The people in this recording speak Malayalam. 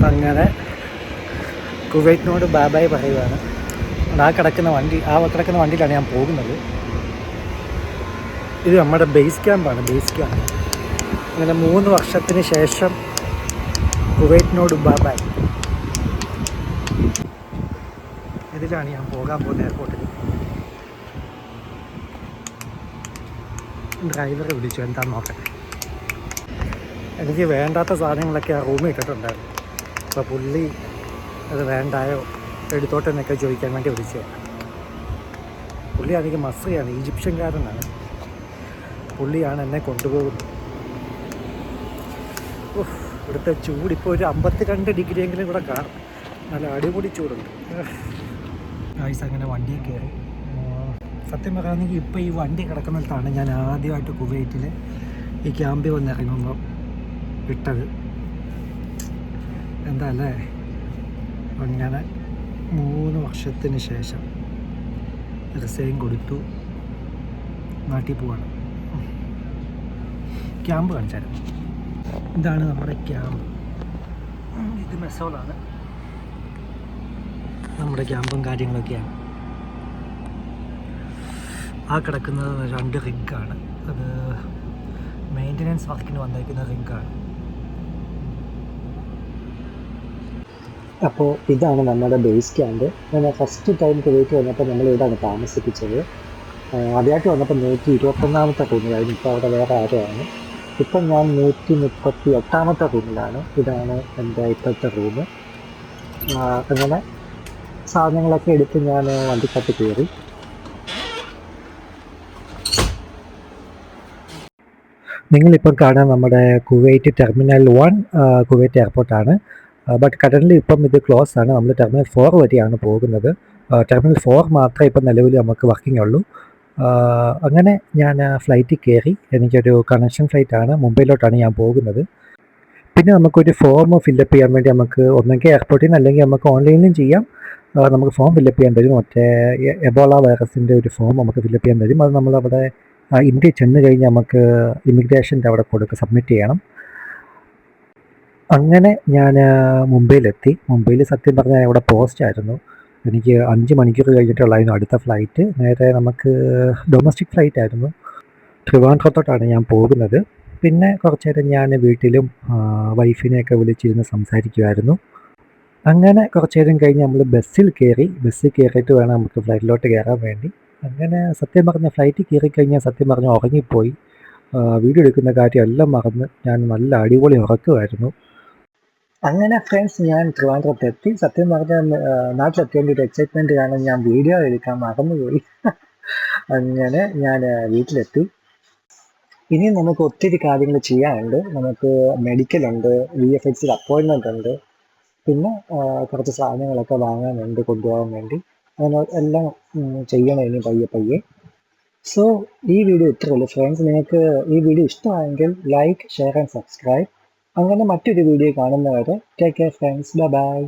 അങ്ങനെ കുവൈറ്റിനോട് ബാബായ് പറയുകയാണ്. ആ കിടക്കുന്ന വണ്ടിയിലാണ് ഞാൻ പോകുന്നത്. ഇത് നമ്മുടെ ബേസ് ക്യാമ്പാണ്. അങ്ങനെ 3 വർഷത്തിന് ശേഷം കുവൈറ്റിനോട് ബാബായ്. ഇതിലാണ് ഞാൻ പോകാൻ പോകുന്ന എയർപോർട്ടിൽ. ഡ്രൈവറെ വിളിച്ചു, എന്താണെന്ന് നോക്കട്ടെ. എനിക്ക് വേണ്ടാത്ത സാധനങ്ങളൊക്കെ ആ റൂമിൽ ഇട്ടിട്ടുണ്ടായിരുന്നു. അപ്പോൾ പുള്ളി അത് വേണ്ടായോ എടുത്തോട്ടെന്നൊക്കെ ചോദിക്കാൻ വേണ്ടി വിളിച്ചതാണ്. പുള്ളിയാണെങ്കിൽ മസ്രിയാണ്, ഈജിപ്ഷ്യൻകാരനാണ്. പുള്ളിയാണ് എന്നെ കൊണ്ടുപോകുന്നത്. ഇവിടുത്തെ ചൂടിപ്പോൾ ഒരു 52 ഡിഗ്രിയെങ്കിലും കൂടെ കാണും. നല്ല അടിപൊളി ചൂടുണ്ട്. ഗൈസ് അങ്ങനെ വണ്ടിയിൽ കയറി. സത്യം പറയുകയാണെങ്കിൽ ഇപ്പോൾ ഈ വണ്ടി കിടക്കുന്നിടത്താണ് ഞാൻ ആദ്യമായിട്ട് കുവൈറ്റിൽ ഈ ക്യാമ്പിൽ വന്നിറങ്ങുമ്പോൾ ഇട്ടത്. എന്താ അല്ലേ, അങ്ങനെ 3 വർഷത്തിന് ശേഷം റിസൈൻ കൊടുത്തു നാട്ടിൽ പോവാണ്. ക്യാമ്പ് കാണിച്ചായിരുന്നു. ഇതാണ് നമ്മുടെ ക്യാമ്പ്. ഇത് മെസോളാണ്. നമ്മുടെ ക്യാമ്പും കാര്യങ്ങളൊക്കെയാണ്. ആ കിടക്കുന്നത് 2 റിഗാണ്. അത് മെയിൻ്റനൻസ് വർക്കിന് വന്നിരിക്കുന്ന റിഗാണ്. അപ്പോൾ ഇതാണ് നമ്മുടെ ബേസ് ക്യാമ്പ്. ഞാൻ ഫസ്റ്റ് ടൈം കുവൈറ്റ് വന്നപ്പോൾ നമ്മൾ ഇവിടെയാണ് താമസിപ്പിച്ചത്. ആദ്യമായിട്ട് വന്നപ്പോൾ 121ാമത്തെ റൂമിലായിരുന്നു. ഇപ്പോൾ അവിടെ വേറെ ആരെയാണ്. ഇപ്പം ഞാൻ 138ാമത്തെ റൂമിലാണ്. ഇതാണ് എൻ്റെ ഇപ്പോഴത്തെ റൂം. അങ്ങനെ സാധനങ്ങളൊക്കെ എടുത്ത് ഞാൻ വണ്ടിക്കകത്ത് കയറി. നിങ്ങളിപ്പം കാണാൻ നമ്മുടെ കുവൈറ്റ് ടെർമിനൽ 1 കുവൈറ്റ് എയർപോർട്ടാണ്. ബട്ട് കറൻ്റ് ഇപ്പം ഇത് ക്ലോസ് ആണ്. നമ്മൾ ടെർമിനൽ 4 വരെയാണ് പോകുന്നത്. ടെർമിനൽ 4 മാത്രമേ ഇപ്പം നിലവിൽ നമുക്ക് വർക്കിംഗ് ഉള്ളൂ. അങ്ങനെ ഞാൻ ഫ്ലൈറ്റിൽ കയറി. എനിക്കൊരു കണക്ഷൻ ഫ്ലൈറ്റാണ്, മുംബൈയിലോട്ടാണ് ഞാൻ പോകുന്നത്. പിന്നെ നമുക്കൊരു ഫോം ഫില്ലപ്പ് ചെയ്യാൻ വേണ്ടി നമുക്ക് ഒന്നെങ്കിൽ എയർപോർട്ടിൽ നിന്ന് അല്ലെങ്കിൽ നമുക്ക് ഓൺലൈനിലും ചെയ്യാം. നമുക്ക് ഫോം ഫില്ലപ്പ് ചെയ്യാൻ തരും. മറ്റേ എബോള വൈറസിൻ്റെ ഒരു ഫോം നമുക്ക് ഫില്ലപ്പ് ചെയ്യാൻ തരും. അത് നമ്മളവിടെ ഇന്ത്യയിൽ ചെന്ന് കഴിഞ്ഞ് നമുക്ക് ഇമിഗ്രേഷൻ്റെ അവിടെ കൊടുക്കുക, സബ്മിറ്റ് ചെയ്യണം. അങ്ങനെ ഞാൻ മുംബൈയിലെത്തി. മുംബൈയിൽ സത്യം പറഞ്ഞാൽ അവിടെ പോസ്റ്റായിരുന്നു. എനിക്ക് 5 മണിക്കൂർ കഴിഞ്ഞിട്ടുള്ളായിരുന്നു അടുത്ത ഫ്ലൈറ്റ്. നേരെ നമുക്ക് ഡൊമസ്റ്റിക് ഫ്ലൈറ്റ് ആയിരുന്നു. ട്രിവാൻഡ്രത്തോട്ടാണ് ഞാൻ പോകുന്നത്. പിന്നെ കുറച്ച് നേരം ഞാൻ വീട്ടിലും വൈഫിനെയൊക്കെ വിളിച്ചിരുന്ന് സംസാരിക്കുമായിരുന്നു. അങ്ങനെ കുറച്ച് നേരം കഴിഞ്ഞ് നമ്മൾ ബസ്സിൽ കയറിയിട്ട് വേണം നമുക്ക് ഫ്ലൈറ്റിലോട്ട് കയറാൻ വേണ്ടി. അങ്ങനെ സത്യം പറഞ്ഞ ഫ്ലൈറ്റിൽ കയറിക്കഴിഞ്ഞാൽ സത്യം പറഞ്ഞാൽ ഉറങ്ങിപ്പോയി. വീഡിയോ എടുക്കുന്ന കാര്യം എല്ലാം മറന്ന് ഞാൻ നല്ല അടിപൊളി ഉറക്കമായിരുന്നു. അങ്ങനെ ഫ്രണ്ട്സ്, ഞാൻ ട്രിവാൻഡ്രത്തെത്തി. സത്യം പറഞ്ഞാൽ നാട്ടിലെത്തേണ്ട ഒരു എക്സൈറ്റ്മെൻറ്റ് കാരണം ഞാൻ വീഡിയോ എടുക്കാൻ മറന്നുപോയി. അങ്ങനെ ഞാൻ വീട്ടിലെത്തി. ഇനിയും നമുക്ക് ഒത്തിരി കാര്യങ്ങൾ ചെയ്യാനുണ്ട്. നമുക്ക് മെഡിക്കലുണ്ട്, VFXൽ അപ്പോയിൻമെൻ്റ് ഉണ്ട്, പിന്നെ കുറച്ച് സാധനങ്ങളൊക്കെ വാങ്ങാനുണ്ട് കൊണ്ടുപോകാൻ വേണ്ടി. അങ്ങനെ എല്ലാം ചെയ്യണം ഇനി പയ്യെ. സോ ഈ വീഡിയോ ഇത്രയേ ഉള്ളൂ ഫ്രണ്ട്സ്. നിങ്ങൾക്ക് ഈ വീഡിയോ ഇഷ്ടമായെങ്കിൽ ലൈക്ക്, ഷെയർ ആൻഡ് സബ്സ്ക്രൈബ്. അങ്ങനെ മറ്റൊരു വീഡിയോ കാണുന്നവരെ ടേക്ക് കെയർ ഫ്രണ്ട്സ്. ബൈ.